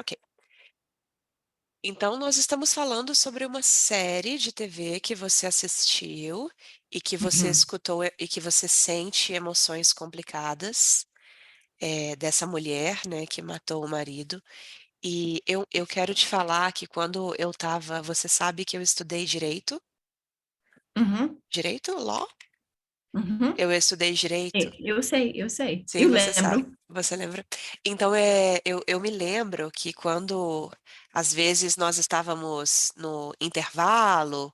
Ok. Então, nós estamos falando sobre uma série de TV que você assistiu e que você Uhum, escutou e que você sente emoções complicadas, dessa mulher, né, que matou o marido. E eu quero te falar que quando eu estava você sabe que eu estudei direito? uhum, Direito? Law? uhum. Eu estudei direito. Eu sei, eu sei. Sim, Eu você sabe. lembro. Você lembra? Então, eu me lembro que quando, às vezes, nós estávamos no intervalo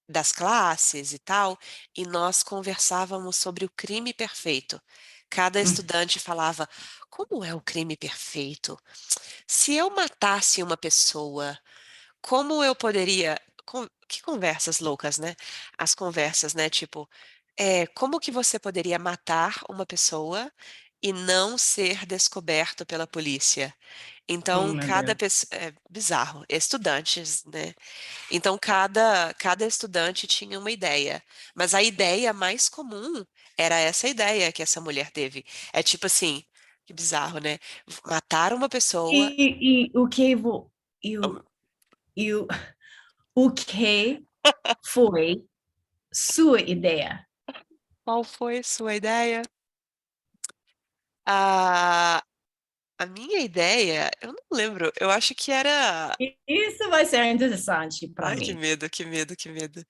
das classes e tal, e nós conversávamos sobre o crime perfeito. Cada Hum, estudante falava: como é o crime perfeito? Se eu matasse uma pessoa, como eu poderia. Que conversas loucas, né? As conversas, né? Tipo, como que você poderia matar uma pessoa e não ser descoberto pela polícia? oh, Então, meu cada Deus. pessoa. É bizarro, estudantes, né? Então, cada estudante tinha uma ideia, mas a ideia mais comum era essa ideia que essa mulher teve. É tipo assim, que bizarro, né? Matar uma pessoa. E o que e o, o que foi sua ideia? Qual foi sua ideia? A, a minha ideia, eu não lembro, eu acho que era. Isso vai ser interessante para Ai, que mim. medo, que medo, que medo.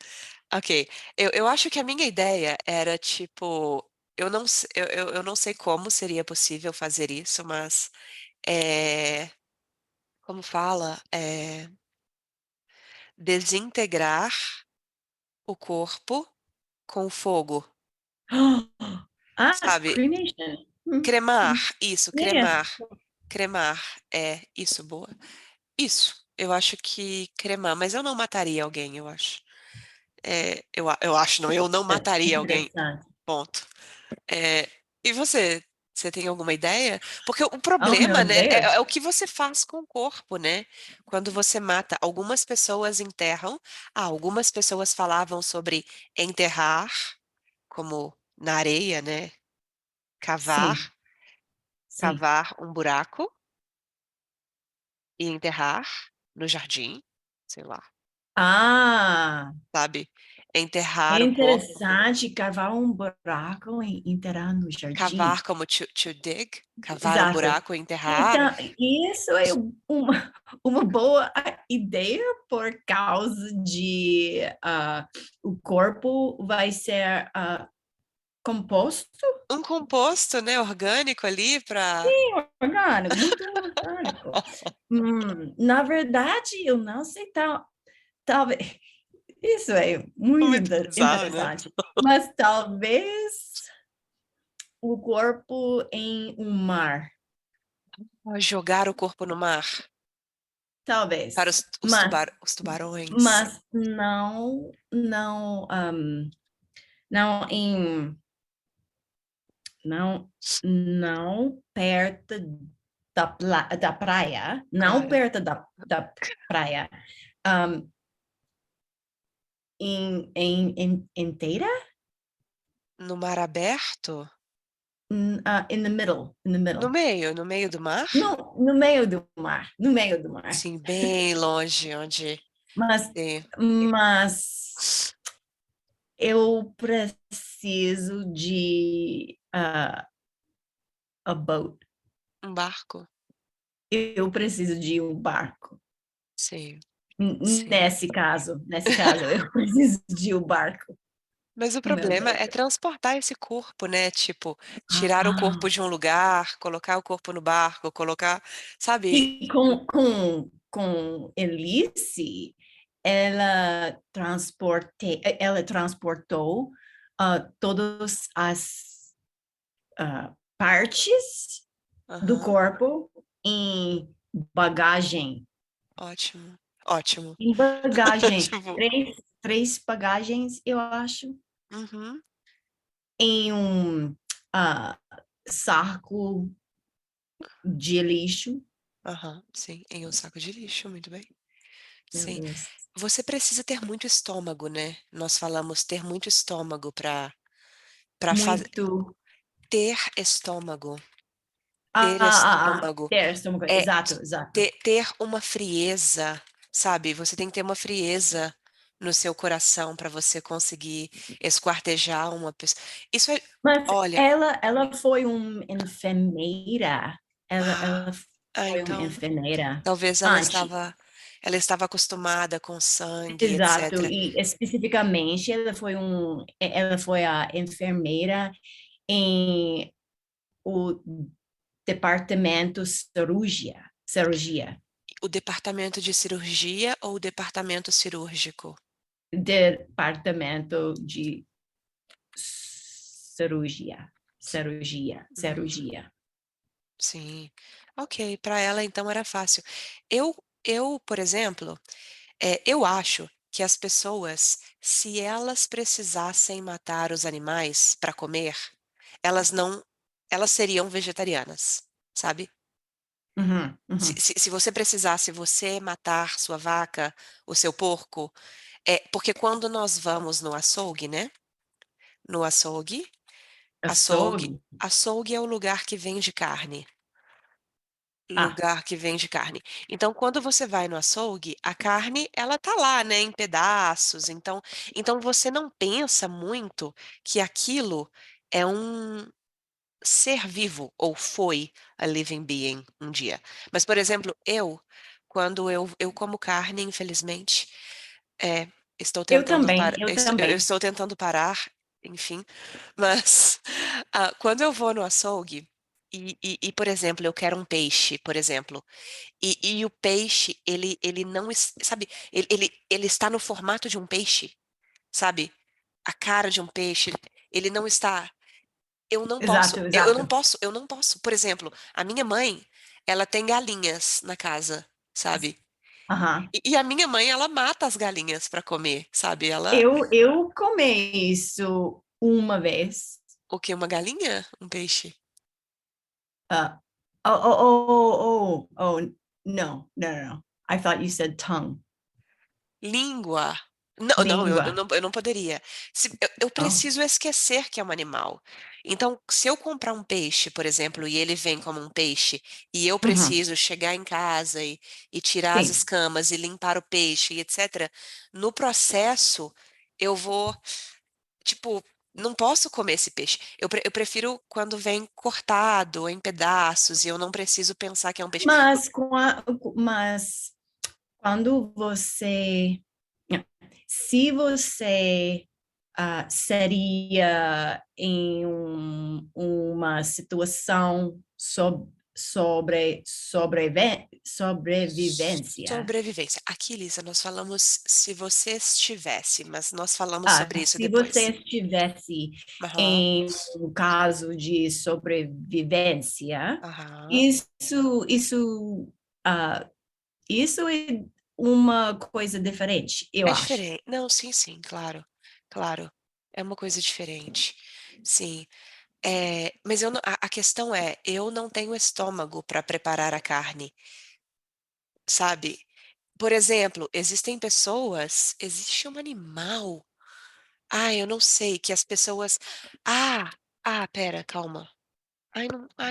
Ok, eu acho que a minha ideia era tipo. Eu não sei como seria possível fazer isso, mas. É, como fala? Desintegrar o corpo com fogo, Ah, sabe? cremation. Cremar, isso, Yeah. cremar, cremar. É isso, boa. Isso, eu acho que cremar, mas eu não mataria alguém, eu acho. Eu acho, não, eu não mataria alguém, Interessante. ponto. É, e você? Você tem alguma ideia? Porque o Oh, problema, meu né, Deus. é o que você faz com o corpo, né? Quando você mata, algumas pessoas enterram. Algumas pessoas falavam sobre enterrar, como na areia, né? Sim, Cavar, sim. cavar um buraco e enterrar no jardim, sei lá, Ah, sabe? é Enterrar o corpo. interessante cavar um buraco e enterrar no Cavar jardim. como to dig, cavar um Exato. buraco e enterrar. Então, isso é uma boa ideia por causa de o corpo vai ser composto Um composto, né, orgânico ali para. orgânico, muito orgânico. Na verdade, eu não sei talvez isso é muito Muito bizarro, né? interessante, mas talvez o corpo em um mar, Jogar o corpo no mar para talvez, os tubarões. mas não em não não perto da praia, não Claro. perto da praia, hã, em inteira? No mar aberto? In the middle. No meio do mar? No meio do mar, no meio do mar. Sim, bem longe, onde Mas tem mas eu preciso de, a boat. um barco. Eu preciso de um barco. Sim, sim. Nesse caso, eu preciso de um barco. Mas o Oh, meu problema é Deus. transportar esse corpo, né? Tipo, tirar o corpo Ah, de um lugar, colocar o corpo no barco, colocar, sabe? e com Elise, ela transportou, todas as, partes do Aham, corpo em bagagem. ótimo, ótimo. Em bagagem, Tipo, três bagagens, eu acho, uhum, em um, ah, saco de lixo. aham, sim, em um saco de lixo, muito bem. Meu Sim. Deus. Você precisa ter muito estômago, né? Nós falamos ter muito estômago para fazer Muito ter estômago. ter estômago, Ter estômago, é exato, exato. ter uma frieza, sabe? Você tem que ter uma frieza no seu coração para você conseguir esquartejar uma pessoa. Isso é, Mas olha, ela foi uma enfermeira. Ela ah, foi uma então enfermeira talvez antes. ela estava acostumada com sangue, Exato, etc. e especificamente ela foi a enfermeira em o departamento cirurgia, O departamento de cirurgia ou o departamento cirúrgico? departamento de Uhum, cirurgia. sim. Ok, para ela então era fácil. Por exemplo, eu acho que as pessoas, se elas precisassem matar os animais para comer, elas não, elas seriam vegetarianas, sabe? Uhum, Se, uhum. se, se você precisasse você matar sua vaca, o seu porco, porque quando nós vamos no açougue, né? No açougue, Açougue. açougue é o lugar que vende carne. Ah, Lugar que vende carne. Então, quando você vai no açougue, a carne, ela tá lá, né, em pedaços. Então você não pensa muito que aquilo é um ser vivo ou foi a living being um dia. Mas, por exemplo, quando eu como carne, infelizmente, é, estou eu tentando também, parar, eu eu também. estou tentando parar, enfim, mas quando eu vou no açougue por exemplo, eu quero um peixe, por exemplo, e o peixe, ele não, sabe, ele está no formato de um peixe, sabe? A cara de um peixe, ele não está. Eu não posso, Exato, eu não exato. posso, eu não posso. Por exemplo, a minha mãe, ela tem galinhas na casa, sabe? Aham. E a minha mãe, ela mata as galinhas para comer, sabe? Eu comi isso uma vez. O que, uma galinha? Um peixe? Uh, no, no, no, no. I thought you said tongue. Língua. Não, não, Língua. eu não poderia. Eu Oh, preciso esquecer que é um animal. Então, se eu comprar um peixe, por exemplo, e ele vem como um peixe, e eu uhum. preciso chegar em casa e tirar as Sim, escamas e limpar o peixe, e etc., no processo, eu vou, tipo, não posso comer esse peixe. Eu prefiro quando vem cortado em pedaços e eu não preciso pensar que é um peixe. mas quando você, se você seria em uma situação sobrevivência. Sobrevivência. Aqui, Lisa, nós falamos se você estivesse, mas nós falamos sobre isso Se você depois. estivesse Aham, em um caso de sobrevivência, aham. isso, ah, isso é uma coisa diferente, eu É acho. diferente. Não, sim, sim, claro, claro. É uma coisa diferente. Sim. Mas a questão é, eu não tenho estômago para preparar a carne, sabe? Por exemplo, existe um animal. Eu não sei, que as pessoas. Ah, pera, calma.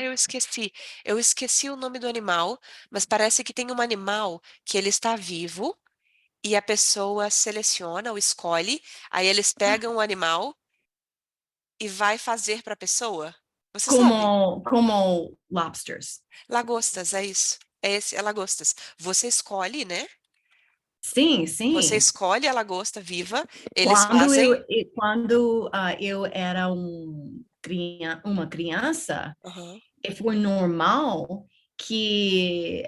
Eu esqueci. Eu esqueci o nome do animal, mas parece que tem um animal que ele está vivo e a pessoa seleciona ou escolhe, aí eles pegam o animal e vai fazer para a pessoa. Você sabe? Como lobsters. Lagostas, é isso. É lagostas. Você escolhe, né? Sim, Você sim. escolhe a lagosta viva, eles fazem. Quando eu era uma criança, Aham. foi normal que,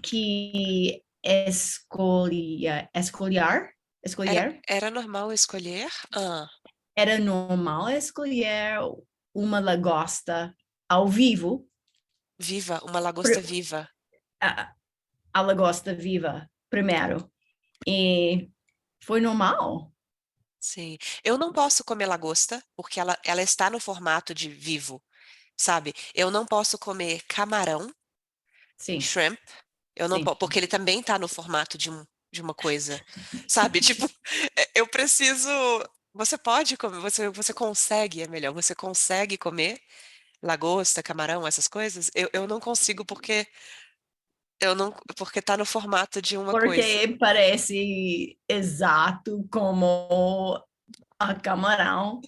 que Era, escolher, era normal escolher? era normal escolher uma lagosta ao vivo, Viva, uma lagosta pr- viva. a, a lagosta viva primeiro. E foi normal. Sim. Eu não posso comer lagosta porque ela está no formato de vivo, sabe? Eu não posso comer camarão, Sim, shrimp, eu não sim. posso, porque ele também está no formato de uma coisa, sabe? Tipo, eu preciso. Você pode comer, você consegue, é melhor, você consegue comer. lagosta, camarão, essas coisas, eu não consigo eu não porque tá no formato de uma coisa. Porque parece exato como a camarão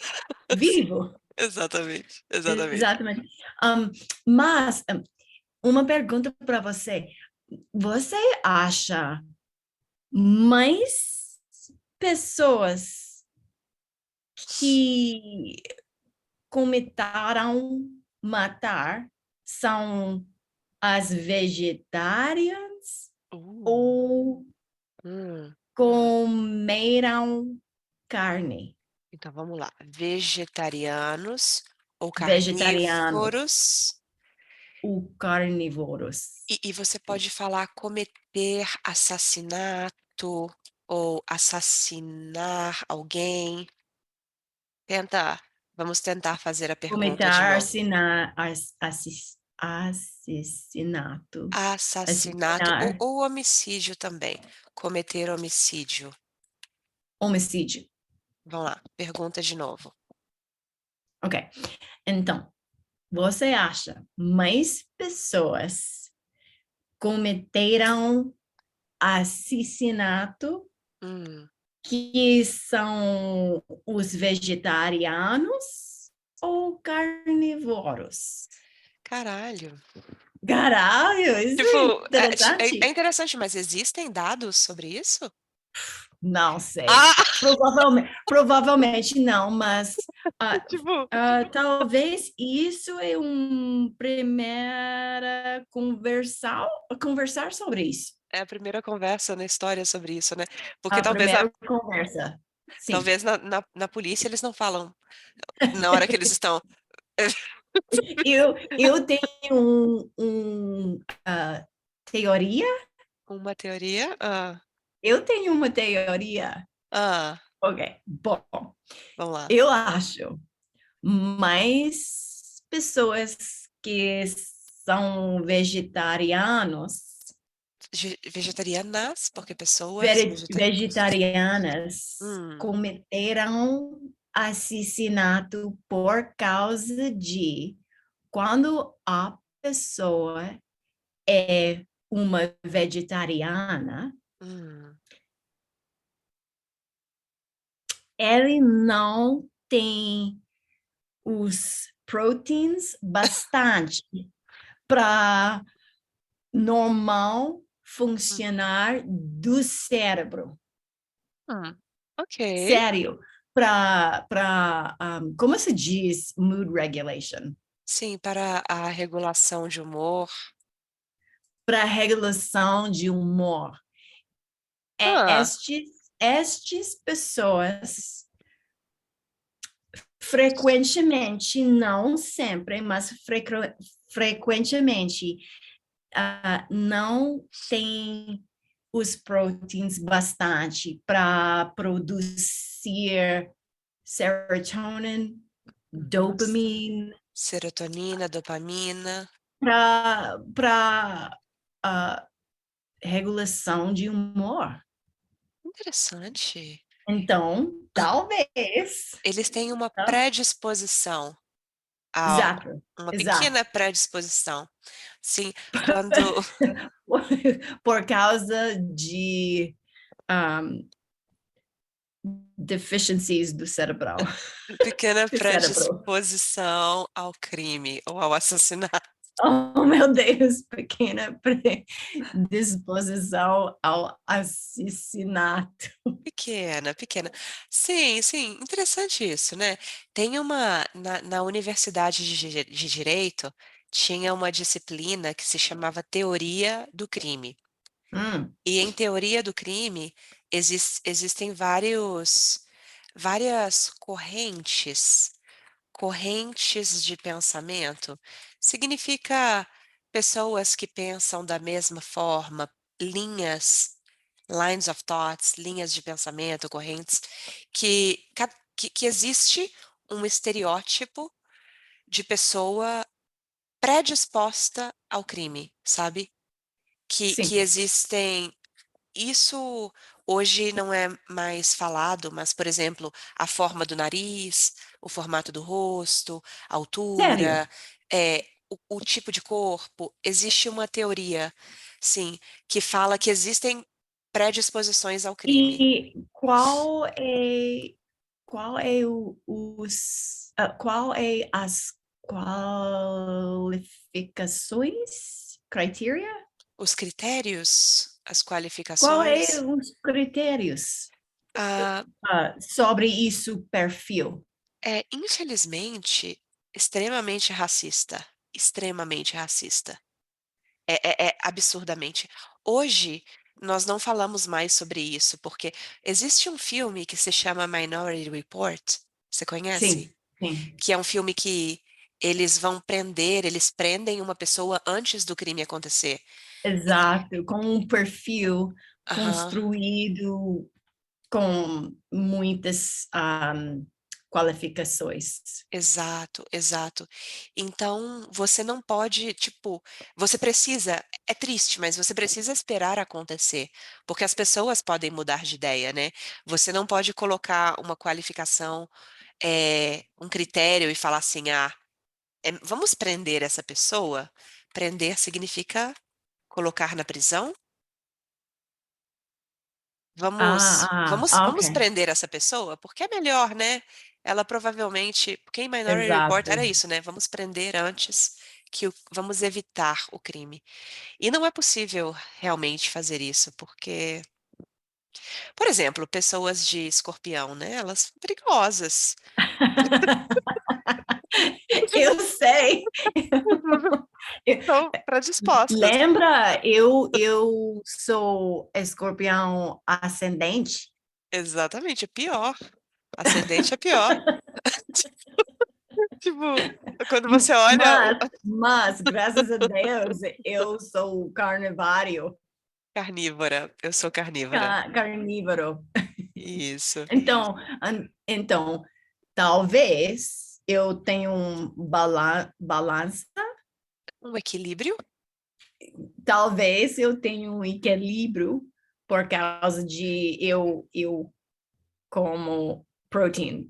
vivo. Exatamente, exatamente. Exatamente. Um, mas uma pergunta para você. Você acha mais pessoas que cometeram matar são as vegetarianas Uh, ou hum. comeram carne? Então vamos lá. Vegetarianos ou Vegetarianos carnívoros. ou carnívoros? E você pode falar cometer assassinato ou assassinar alguém. Tenta, vamos tentar fazer a pergunta de Cometer novo. assassinato. Assassinato Assassinar ou homicídio também. Cometer homicídio. homicídio. Vamos lá, pergunta de novo. Ok. Então, você acha mais pessoas cometeram assassinato Hum, que são os vegetarianos ou carnívoros? caralho. Caralho, isso Tipo, é é interessante. interessante, mas existem dados sobre isso? Não sei. Ah, Provavelmente não, mas tipo, talvez isso é um primeira conversar sobre isso. é a primeira conversa na história sobre isso, né? Porque A talvez na, primeira conversa. Sim. talvez na polícia eles não falam na hora que eles estão. Eu tenho teoria. Uma teoria? Eu tenho uma teoria. Ah, Ok, bom, vamos lá. eu acho mais pessoas que são vegetarianos, Vegetarianas, porque pessoas vegetarianas Hum, cometeram assassinato por causa de quando a pessoa é uma vegetariana, hum, ele não tem os proteins bastante para normal hum, funcionar do cérebro. ok. Sério, como se diz mood regulation? Sim, para a regulação de humor. Para regulação de humor. Ah, Estas pessoas frequentemente, não sempre, mas frequentemente, não têm os proteins bastante para produzir serotonin, uhum. dopamine, Serotonina, dopamina. para regulação de humor. Interessante. Então, talvez. Eles têm uma Tá? predisposição a Exato, uma exato. pequena predisposição. Sim, quando Por causa de um, deficiencies do cerebral. pequena Do cérebro. predisposição ao crime ou ao assassinato. Oh, meu Deus, pequena predisposição ao assassinato. Pequena, pequena. Sim, sim, interessante isso, né? Tem uma, na Universidade de Direito, tinha uma disciplina que se chamava Teoria do Crime. Hum, E em teoria do crime, existem várias correntes de pensamento. Significa pessoas que pensam da mesma forma, linhas, lines of thoughts, linhas de pensamento, correntes, que existe um estereótipo de pessoa predisposta ao crime, sabe? Que sim, existem isso hoje não é mais falado, mas, por exemplo, a forma do nariz, o formato do rosto, a sério. altura. o tipo de corpo, existe uma teoria, sim, que fala que existem predisposições ao crime. E qual é as qualificações, criteria? Os critérios, as Qual é qualificações, os critérios ah, sobre isso perfil? é, infelizmente, extremamente racista. Extremamente racista. É absurdamente. Hoje, nós não falamos mais sobre isso, porque existe um filme que se chama Minority Report. Você conhece? Sim, sim, Que é um filme que eles prendem uma pessoa antes do crime acontecer. E- exato, com um perfil Aham, construído com muitas qualificações. exato, exato. Então, você não pode, tipo, você precisa, é triste, mas você precisa esperar acontecer, porque as pessoas podem mudar de ideia, né? Você não pode colocar uma qualificação, um critério e falar assim, vamos prender essa pessoa? Prender significa colocar na prisão? Vamos Ok, prender essa pessoa, porque é melhor, né? Ela provavelmente, porque em Minority Report exato. era isso, né? Vamos prender antes vamos evitar o crime. E não é possível realmente fazer isso, porque, por exemplo, pessoas de escorpião, né? Elas são perigosas. Eu sei. Estão predispostas. Lembra, eu sou escorpião ascendente, Exatamente, é pior. Ascendente é pior. Tipo, quando você olha mas graças a Deus, eu sou carnivário, carnívora, eu sou carnívora. carnívoro. Isso. Então, talvez eu tenha um balança, Um equilíbrio? talvez eu tenha um equilíbrio por causa de eu como proteína,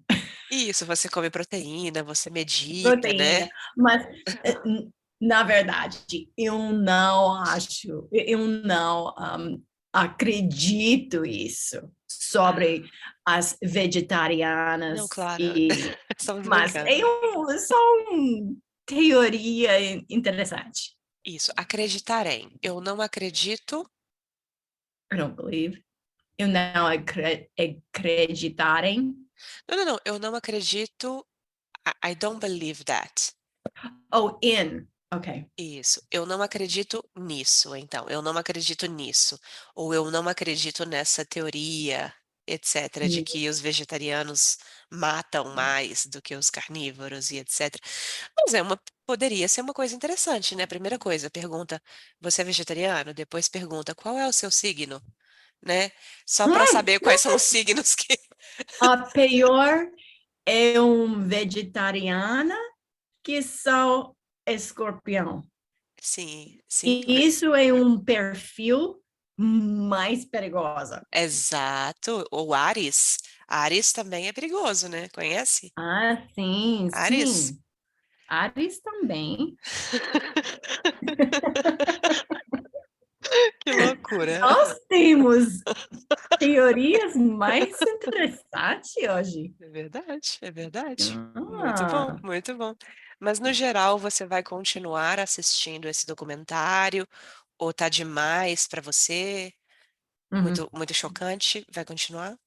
Isso, você come proteína, você medita, né? proteína, mas na verdade eu não acredito isso Ah, sobre as não, vegetarianas claro. e Estamos mas brincando. só uma teoria interessante. Isso, acreditar em. Eu não acredito. I don't believe. Eu não acreditarem. Não, não, não. Eu não acredito. I don't believe that. Oh, in. Ok. Isso. Eu não acredito nisso, então. Eu não acredito nisso. Ou eu não acredito nessa teoria, etc., de que os vegetarianos matam mais do que os carnívoros e etc. Mas poderia ser uma coisa interessante, né? Primeira coisa, pergunta, você é vegetariano? Depois pergunta, qual é o seu signo, né? Só para Hum, saber quais são os signos que. a pior é um vegetariana que são escorpião. Sim, sim, E isso é um perfil mais perigoso. exato. Ou Ares. Ares também é perigoso, né? Conhece? Sim, Ares. sim. Ares também. Que loucura. Nós temos teorias mais interessantes hoje. É verdade, é verdade. Muito bom, Ah, muito bom. Mas no geral, você vai continuar assistindo esse documentário ou tá demais para você? uhum, Muito, muito chocante? Vai continuar?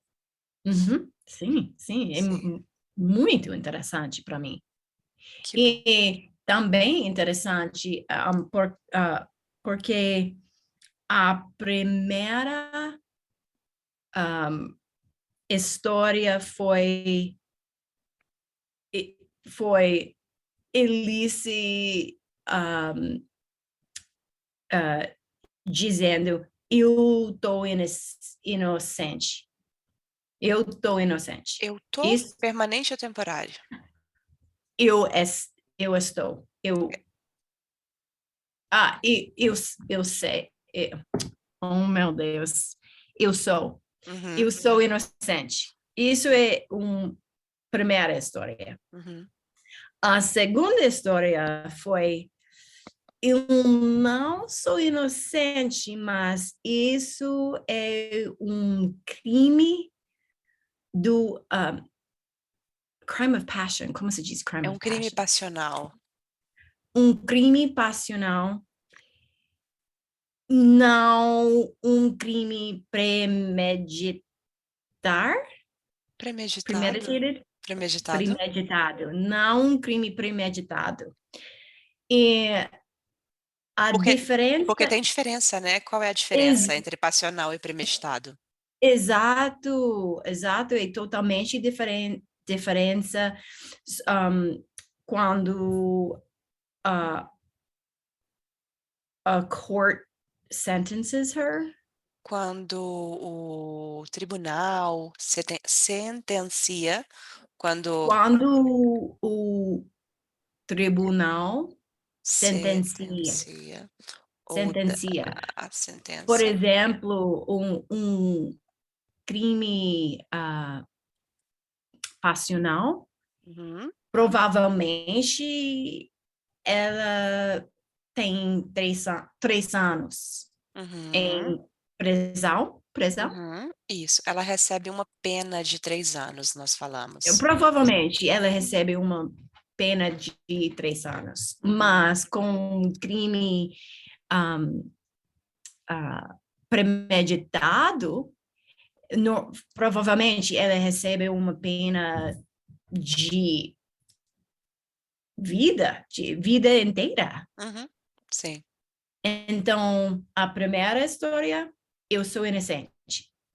uhum. Sim, sim, é Sim, muito interessante para mim. que bom. E também interessante porque a primeira um, história foi Elise um, uh, dizendo eu estou inocente, eu estou inocente. Eu tô Isso permanente ou temporário? eu estou. Eu sei. Oh, meu Deus. Eu sou. Uhum, Eu sou inocente. Isso é uma primeira história. uhum. A segunda história foi: eu não sou inocente, mas isso é um crime do crime of passion. Como se diz crime É of um crime passion? passional. Um crime passional, não um crime Premeditado? premeditated, Premeditado? premeditado, não um crime premeditado. E a Porque, porque diferença tem diferença, né? Qual é a diferença é entre passional e premeditado? exato, exato, é totalmente diferença quando uh, a court sentences her, Quando o tribunal sentencia, quando quando o tribunal sentencia, sentencia ou dá sentencia. a Por sentença. exemplo, um crime passional, Uhum, provavelmente ela tem 3 anos uhum, em prisão. uhum. Isso, ela recebe uma pena de 3 anos, nós falamos. Provavelmente ela recebe uma pena de 3 anos, Uhum, mas com um crime um, premeditado, provavelmente ela recebe uma pena de de vida inteira. uhum. Sim. Então, a primeira história, eu sou inocente.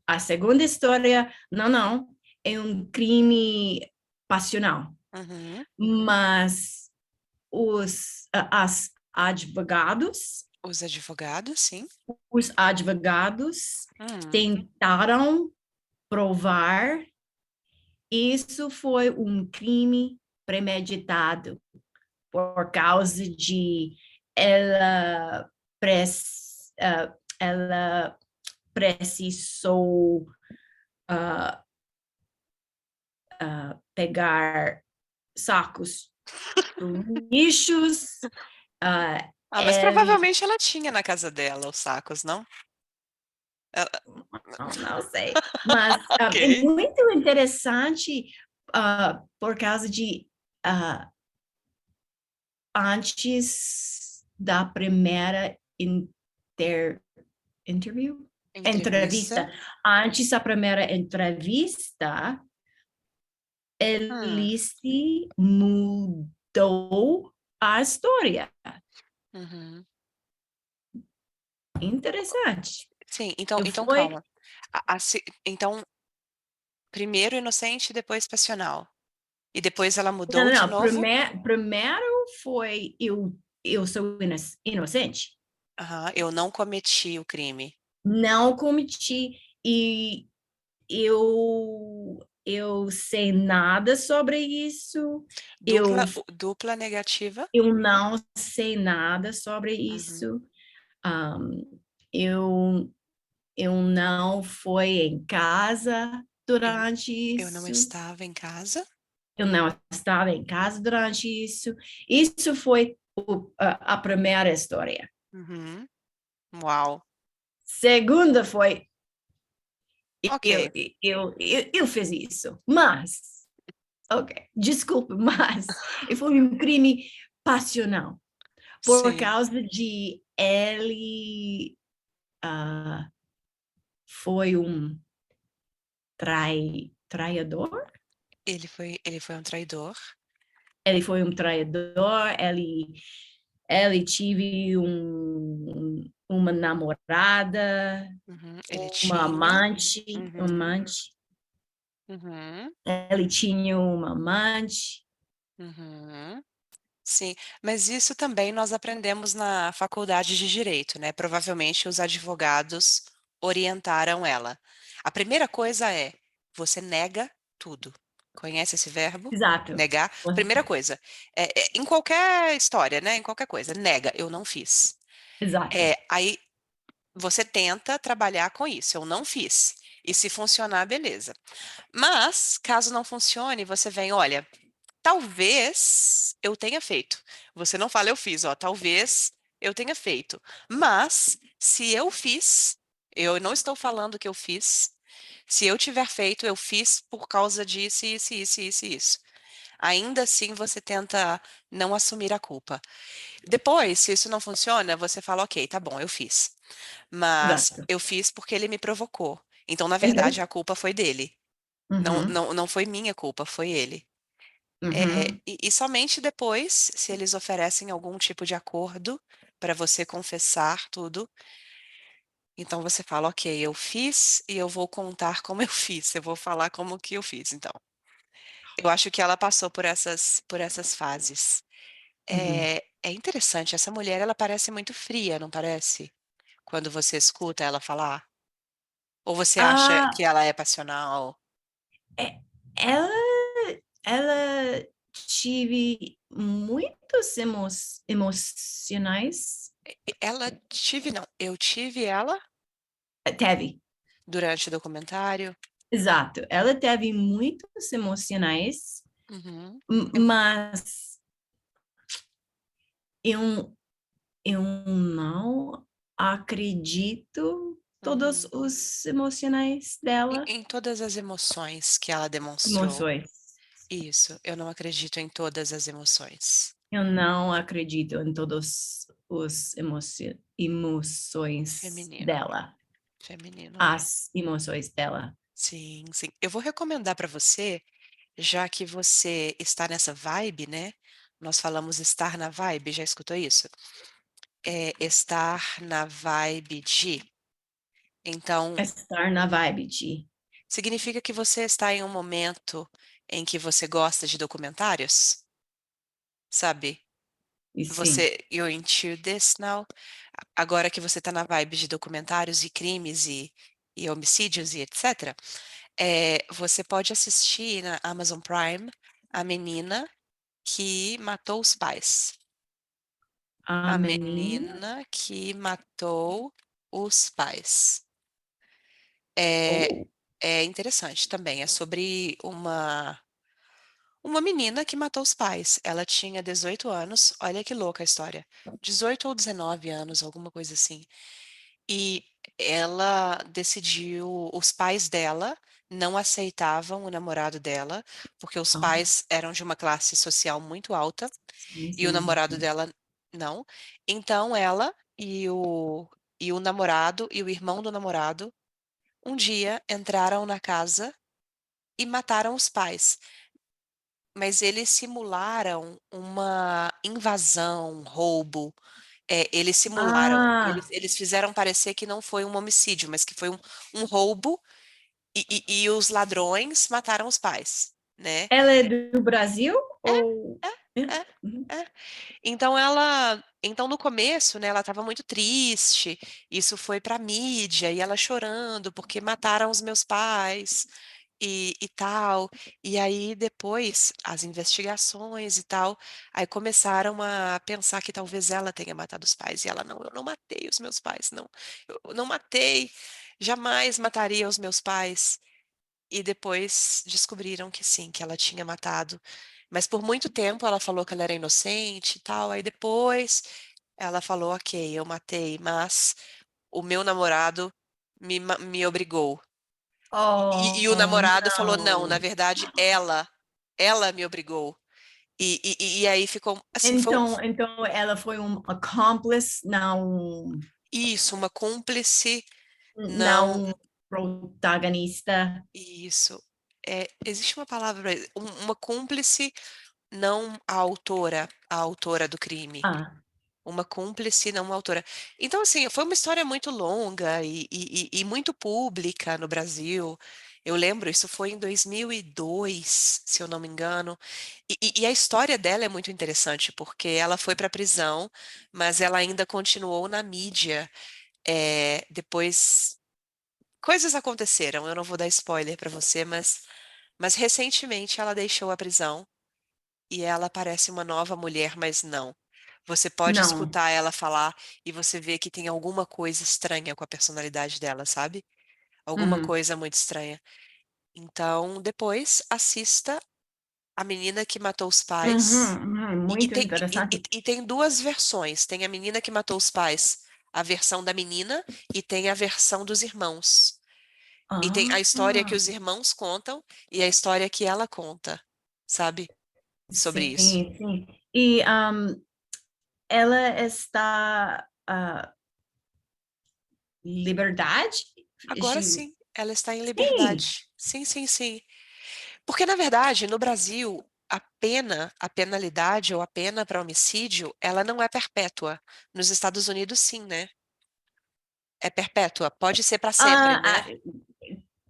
A segunda história, não, não, é um crime passional. Uhum. Mas as advogados, Os advogados, sim. os advogados Hum, tentaram provar isso foi um crime premeditado por causa de ela, ela precisou pegar sacos lixos. mas Ele, provavelmente ela tinha na casa dela os sacos, não? Ela não sei, mas é ok. muito interessante por causa de antes da primeira interview, Entrevista. entrevista, antes da primeira entrevista, Hum, ele se mudou a história. uhum. Interessante. Sim, Eu então fui, calma. Então, primeiro inocente, depois passional. E depois ela não, mudou não, de não. novo? Primeiro foi eu sou inocente. Aham, eu não cometi o crime. Não cometi e eu sei nada sobre isso. Eu Dupla negativa? eu não sei nada sobre Uhum. isso. Um, eu eu não fui em casa Eu, durante eu não isso. estava em casa? Eu não estava em casa durante isso. Isso foi a primeira história. Uhum. Uau. Segunda foi eu, Ok. eu fiz isso, mas, ok, desculpe, mas foi um crime passional por Sim. causa de ele foi um traidor. Ele foi um traidor. Ele foi um traidor, ele tive uma namorada, Uhum. Ele uma tinha. amante, Uhum. amante. Uhum. Ele tinha uma amante. Uhum. Sim, mas isso também nós aprendemos na faculdade de Direito, né? Provavelmente os advogados orientaram ela. A primeira coisa é, você nega tudo. Conhece esse verbo? Exato. Negar. Primeira coisa, em qualquer história, né? Em qualquer coisa, nega, eu não fiz. Exato. Aí você tenta trabalhar com isso, eu não fiz. E se funcionar, beleza. Mas, caso não funcione, você vem, olha. talvez eu tenha feito. Você não fala eu fiz, ó, talvez eu tenha feito. Mas se eu fiz, eu não estou falando que eu fiz. Se eu tiver feito, eu fiz por causa disso, isso, isso, isso, e isso. Ainda assim, você tenta não assumir a culpa. Depois, se isso não funciona, você fala, ok, tá bom, eu fiz. Mas Exato. eu fiz porque ele me provocou. Então, na verdade, Uhum. a culpa foi dele. Não, Uhum. não, não foi minha culpa, foi ele. Uhum. E somente depois, se eles oferecem algum tipo de acordo para você confessar tudo, então você fala, ok, eu fiz e eu vou contar como eu fiz. Eu vou falar como que eu fiz, então. Eu acho que ela passou por essas fases. Uhum. É interessante, essa mulher, ela parece muito fria, não parece? Quando você escuta ela falar. Ou você acha Ah, que ela é passional? é- ela, ela tive muitos emocionais. Ela tive, não. Eu tive ela Teve, durante o documentário. exato. Ela teve muitos emocionais, Uhum. mas eu, eu não acredito todos Uhum. os emocionais dela. Em todas as emoções que ela demonstrou. Emoções. Isso, eu não acredito em todas as emoções. Eu não acredito em todos os emoções Feminino, dela. feminino, é. As emoções dela. Sim, sim. Eu vou recomendar para você, já que você está nessa vibe, né? Nós falamos estar na vibe, já escutou isso? É estar na vibe de. Então, Estar na vibe de. significa que você está em um momento em que você gosta de documentários, sabe? E sim. Você, you're into this now. Agora que você está na vibe de documentários e crimes e homicídios e etc., você pode assistir na Amazon Prime A Menina que Matou os Pais. A A menina. Menina que Matou os Pais. É, Oh. é interessante também. É sobre uma menina que matou os pais. Ela tinha 18 anos. Olha que louca a história. 18 ou 19 anos, alguma coisa assim. E ela decidiu, os pais dela não aceitavam o namorado dela, porque os Oh. pais eram de uma classe social muito alta Sim, e o sim, namorado sim. dela não. Então ela e o namorado e o irmão do namorado um dia entraram na casa e mataram os pais. Mas eles simularam uma invasão, um roubo. Eles simularam, Ah, eles fizeram parecer que não foi um homicídio, mas que foi um roubo e os ladrões mataram os pais, né? ela é do Brasil ou. É. É, Uhum. é. Então no começo, né, ela estava muito triste. Isso foi para mídia e ela chorando porque mataram os meus pais e tal. E aí depois as investigações e tal, aí começaram a pensar que talvez ela tenha matado os pais. E ela, não, eu não matei os meus pais, não. Eu não matei, jamais mataria os meus pais. E depois descobriram que sim, que ela tinha matado. Mas por muito tempo ela falou que ela era inocente e tal. Aí depois ela falou, ok, eu matei, mas o meu namorado me obrigou. E o Oh, namorado falou, não, na não. verdade, ela me obrigou. E aí ficou, assim, Então ela foi um accomplice, não, isso, uma cúmplice, não, não protagonista. isso. Existe uma palavra, uma cúmplice, não a autora do crime. Ah, Uma cúmplice, não uma autora. Então, assim, foi uma história muito longa e muito pública no Brasil. Eu lembro, isso foi em 2002, se eu não me engano. E a história dela é muito interessante, porque ela foi para a prisão, mas ela ainda continuou na mídia. Depois, coisas aconteceram. Eu não vou dar spoiler para você, mas recentemente ela deixou a prisão e ela parece uma nova mulher, mas não. Você pode não. escutar ela falar e você vê que tem alguma coisa estranha com a personalidade dela, sabe? Alguma Uhum. coisa muito estranha. Então, depois assista A menina que matou os pais. Uhum, uhum, E muito tem, interessante. e tem duas versões. Tem a menina que matou os pais, a versão da menina, e tem a versão dos irmãos. E tem a Ah, história que os irmãos contam e a história que ela conta, sabe? Sobre sim, isso. sim. E ela está liberdade? Agora sim, ela está em Sim. liberdade. Sim, sim, sim. Porque, na verdade, no Brasil, a penalidade ou a pena para homicídio, ela não é perpétua. Nos Estados Unidos, sim, né? É perpétua. Pode ser para sempre, Ah, né?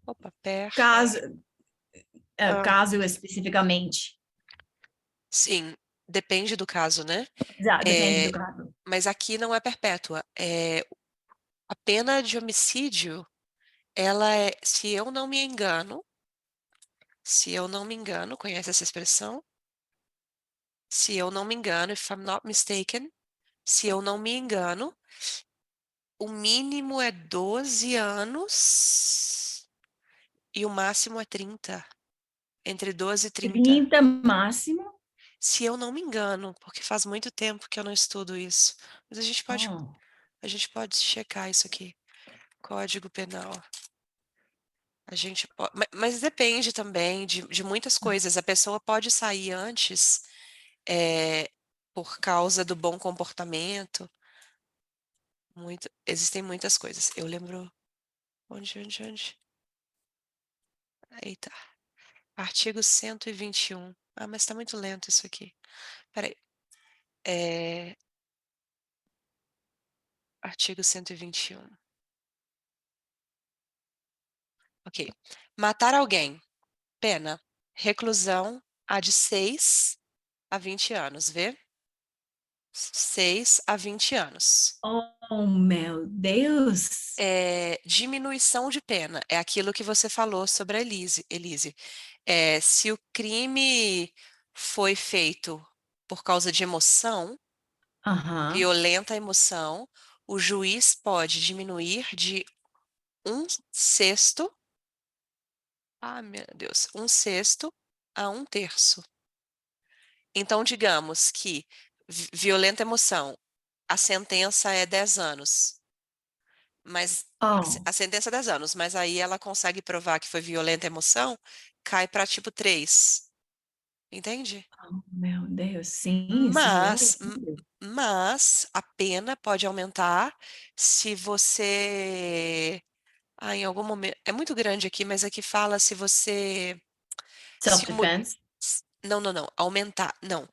Opa, caso, ah, caso especificamente. sim, depende do caso, né? Depende do É, caso. mas aqui não é perpétua. A pena de homicídio, ela é, se eu não me engano, conhece essa expressão? Se eu não me engano, if I'm not mistaken, se eu não me engano, o mínimo é 12 anos e o máximo é 30. Entre 12 e 30. 30 máximo? Se eu não me engano, porque faz muito tempo que eu não estudo isso. Mas Oh. a gente pode checar isso aqui. Código Penal. A gente pode, mas depende também de muitas coisas. A pessoa pode sair antes, é, por causa do bom comportamento. Existem muitas coisas. Eu lembro. Onde? Eita. Artigo 121. Ah, mas tá muito lento isso aqui. Peraí. É, artigo 121. Ok. Matar alguém. Pena. Reclusão a de 6 a 20 anos, vê? 6 a 20 anos. Oh, meu Deus. Diminuição de pena. É aquilo que você falou sobre a Elise. Se o crime foi feito por causa de emoção, Aham. violenta emoção, o juiz pode diminuir de um sexto, meu Deus, um sexto a um terço. Então, digamos que violenta emoção, a sentença é 10 anos. Mas Oh, a sentença é 10 anos, mas aí ela consegue provar que foi violenta a emoção, cai para tipo 3, entende? meu Deus. Sim, sim, eu Mas, entendo. mas a pena pode aumentar se você, em algum momento, é muito grande aqui, mas aqui fala se você, se o mo- Self-defense? não, não, não, aumentar, não,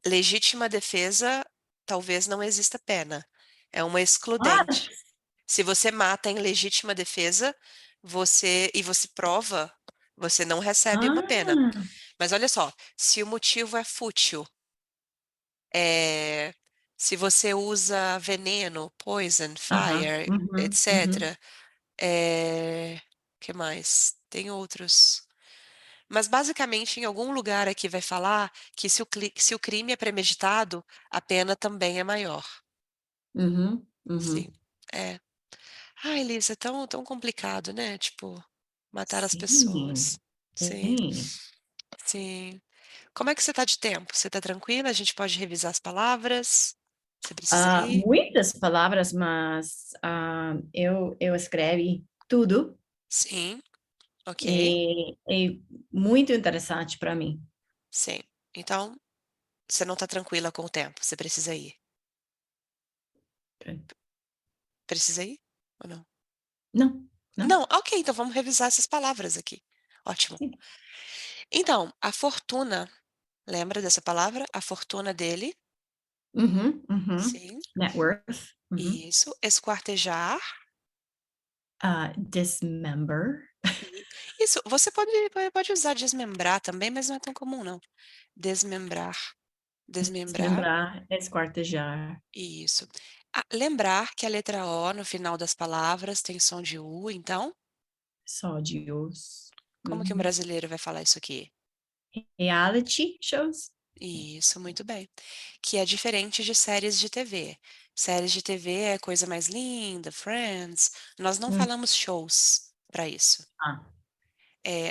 legítima defesa, talvez não exista pena, é uma What? excludente. Se você mata em legítima defesa, você prova, você não recebe uma pena. Ah, Mas olha só, se o motivo é fútil, é, se você usa veneno, poison, aham. fire, Uhum, uhum. etc. Que mais? Tem outros. Mas basicamente, em algum lugar aqui vai falar que se o crime é premeditado, a pena também é maior. Uhum, Sim. uhum. É. Elisa, é tão complicado, né? Tipo, matar as Sim, pessoas. Sim, sim. sim. Como é que você tá de tempo? Você tá tranquila? A gente pode revisar as palavras? Você precisa ir? Muitas palavras, mas eu escrevi tudo Sim, ok. e é muito interessante para mim. Sim. Então, você não tá tranquila com o tempo. Você precisa ir. Precisa ir? Ou não? Não, não. Não, ok, então vamos revisar essas palavras aqui. Ótimo. Sim. Então, a fortuna, lembra dessa palavra? A fortuna dele? Uhum, uhum. Sim. Net worth. Uhum. Isso. Esquartejar. Dismember. E- Isso, você pode usar desmembrar também, mas não é tão comum, não. Desmembrar. Desmembrar. Desmembrar, esquartejar. Isso. Lembrar que a letra O no final das palavras tem som de U, então, Sódios. como que um Uhum. brasileiro vai falar isso aqui? Reality shows. Isso, muito bem. Que é diferente de séries de TV. Séries de TV é coisa mais linda, Friends. Nós não Hum. falamos shows para isso. Ah,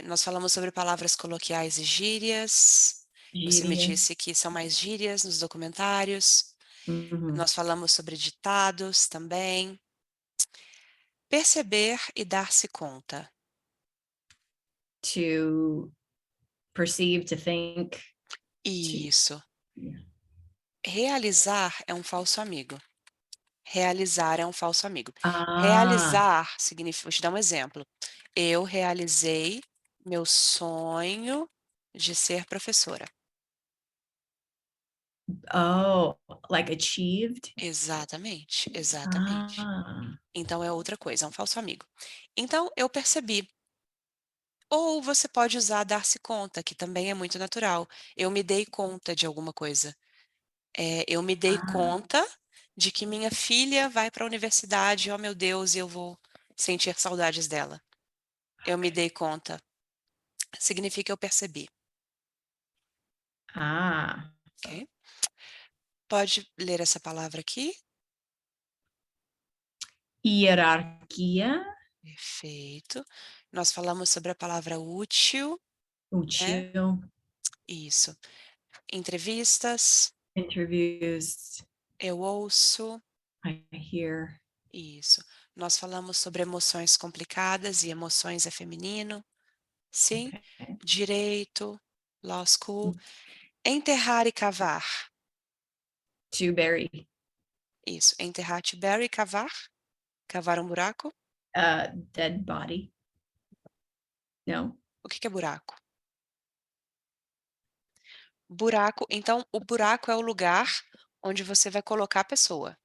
Nós falamos sobre palavras coloquiais e gírias. Você me Gíria. disse que são mais gírias nos documentários. Uhum. Nós falamos sobre ditados também. Perceber e dar-se conta. To perceive, to think, to Isso. yeah. Realizar é um falso amigo. Realizar é um falso amigo. Ah, Realizar significa, vou te dar um exemplo. Eu realizei meu sonho de ser professora. oh, like achieved? Exatamente, exatamente. Ah, Então é outra coisa, é um falso amigo. Então eu percebi. Ou você pode usar dar-se conta, que também é muito natural. Eu me dei conta de alguma coisa. Eu me dei ah, conta de que minha filha vai para a universidade, oh meu Deus, e eu vou sentir saudades dela. Eu me okay. dei conta. Significa eu percebi, Ah, ok? Pode ler essa palavra aqui? hierarquia, Perfeito. Nós falamos sobre a palavra útil, né? útil, Isso. Entrevistas, interviews, eu ouço, I hear. isso. Nós falamos sobre emoções complicadas e emoções é feminino, sim. Okay. Direito, law school. Enterrar e cavar, To bury, isso. Enterrar, to bury, cavar, cavar um buraco. dead body. No. O que que é buraco? Buraco, então o buraco é o lugar onde você vai colocar a pessoa.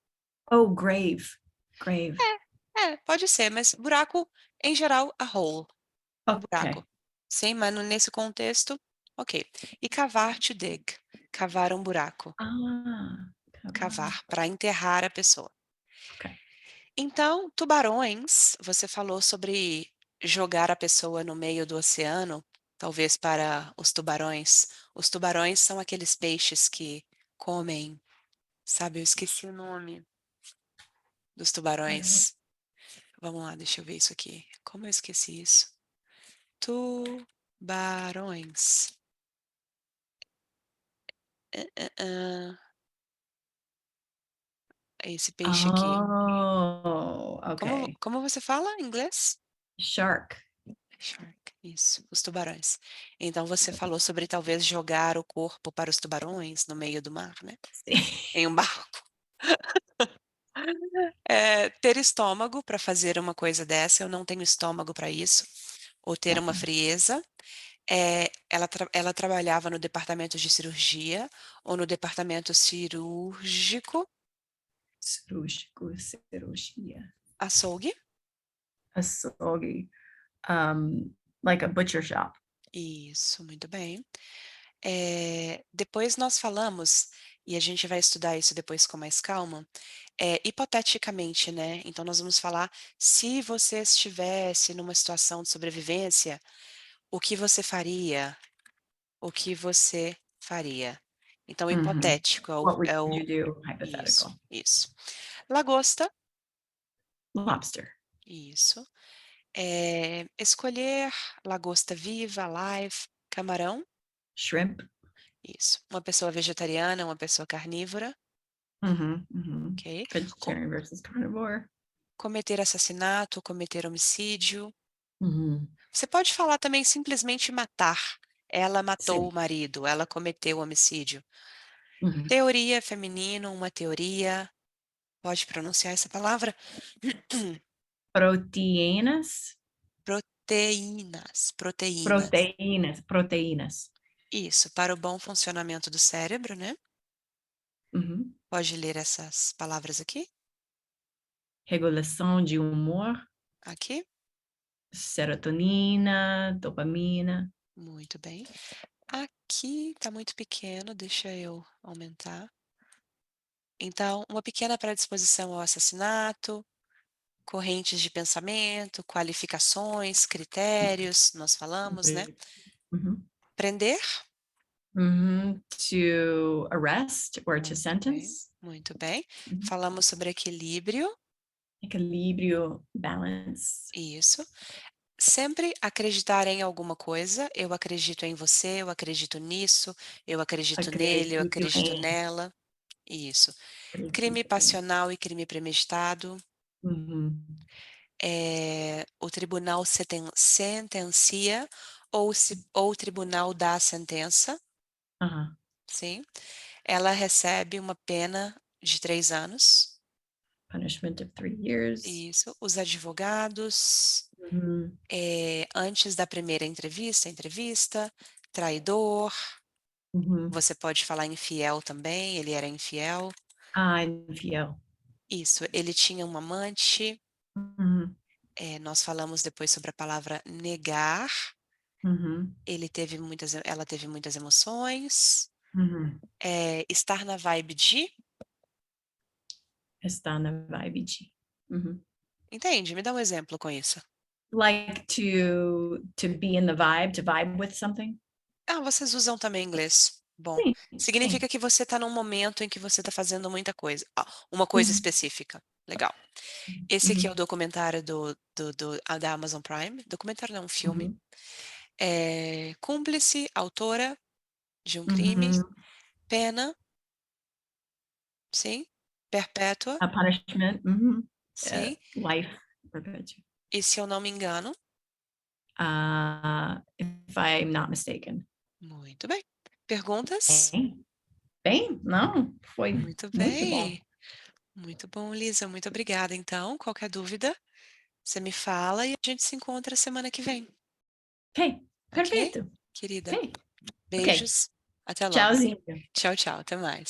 Oh, grave, grave. Pode ser, mas buraco, em geral, a hole, um buraco. Okay. Sim, mas nesse contexto, ok. E cavar, to dig, cavar um buraco, Ah, cavar. cavar, para enterrar a pessoa. Okay. Então, tubarões, você falou sobre jogar a pessoa no meio do oceano, talvez para os tubarões. Os tubarões são aqueles peixes que comem, sabe? Eu esqueci o nome dos I don't. tubarões. Vamos lá, deixa eu ver isso aqui. Como eu esqueci isso? Tubarões. É esse peixe aqui. Oh, Como, okay. como você fala em inglês? Shark. Shark, isso, os tubarões. Então você falou sobre talvez jogar o corpo para os tubarões no meio do mar, né? Em um barco. Ter estômago para fazer uma coisa dessa, eu não tenho estômago para isso. Ou ter uma Uh-uh. frieza. Ela trabalhava no departamento de cirurgia ou no departamento cirúrgico, Cirúrgico, cirurgia. açougue. Açougue. Like a butcher shop. Isso, muito bem. Depois nós falamos, e a gente vai estudar isso depois com mais calma, hipoteticamente, né? Então nós vamos falar se você estivesse numa situação de sobrevivência, o que você faria? O que você faria? Então, Mhm. hipotético What would é you o do? isso, Hypothetical. isso. Lagosta, Lobster. isso. Escolher lagosta viva, live, camarão, Shrimp. isso. Uma pessoa vegetariana, uma pessoa carnívora, Mhm. Mhm. ok. Co- Vegetarian versus carnivore. Cometer assassinato, cometer homicídio. Mhm. Você pode falar também simplesmente matar. Ela matou o Sim. marido, ela cometeu o homicídio. Mhm. Teoria feminino, uma teoria. Pode pronunciar essa palavra? Proteínas. Proteínas, proteínas. Proteínas. Proteínas. Isso, para o bom funcionamento do cérebro, né? Mhm. Pode ler essas palavras aqui? Regulação de humor. Aqui? Serotonina. Dopamina. Muito bem. Aqui está muito pequeno, deixa eu aumentar. Então, uma pequena predisposição ao assassinato, correntes de pensamento, qualificações, critérios, nós falamos, né? Mhm. Prender? Mhm. To arrest or to Muito bem, sentence. muito bem. Mhm. Falamos sobre equilíbrio, Equilíbrio. Balance. isso. sempre acreditar em alguma coisa, eu acredito em você, eu acredito nisso, eu acredito nele, eu Acredito acredito em, nela. Isso. Crime acredito em. passional e crime premeditado, Uhum. o tribunal sentencia ou o tribunal dá a sentença, Aham. sim. Ela recebe uma pena de 3 anos. Punishment of 3 years. Isso. Os advogados, Uhum. antes da primeira entrevista, traidor, Uhum. você pode falar infiel também, ele era infiel. Ah, infiel. Isso, ele tinha um amante, Uhum. nós falamos depois sobre a palavra negar, Uhum. ela teve muitas emoções, Uhum. estar na vibe de, Está na vibe de. Uhum. entende? Me dá um exemplo com isso. Like to be in the vibe, to vibe with something. Ah, vocês usam também inglês. Bom, Sim, sim. significa que você está num momento em que você está fazendo muita coisa. Ah, uma coisa Uhum. específica. Legal. Esse aqui é o Uhum. documentário da Amazon Prime. Documentário não, um filme. Uhum. Cúmplice, autora de um crime, Uhum. pena, sim, perpétua, A punishment. Uhum. sim. Life. Perpetual. E se eu não me engano, If I'm not mistaken. muito bem. Perguntas? Bem, bem, não, foi Muito muito bom. bem. Muito bom, Lisa. Muito obrigada. Então, qualquer dúvida, você me fala e a gente se encontra semana que vem, Ok, ok? perfeito. Querida, Ok, ok. beijos. Até logo. Tchauzinho. Tchau, tchau. Até mais.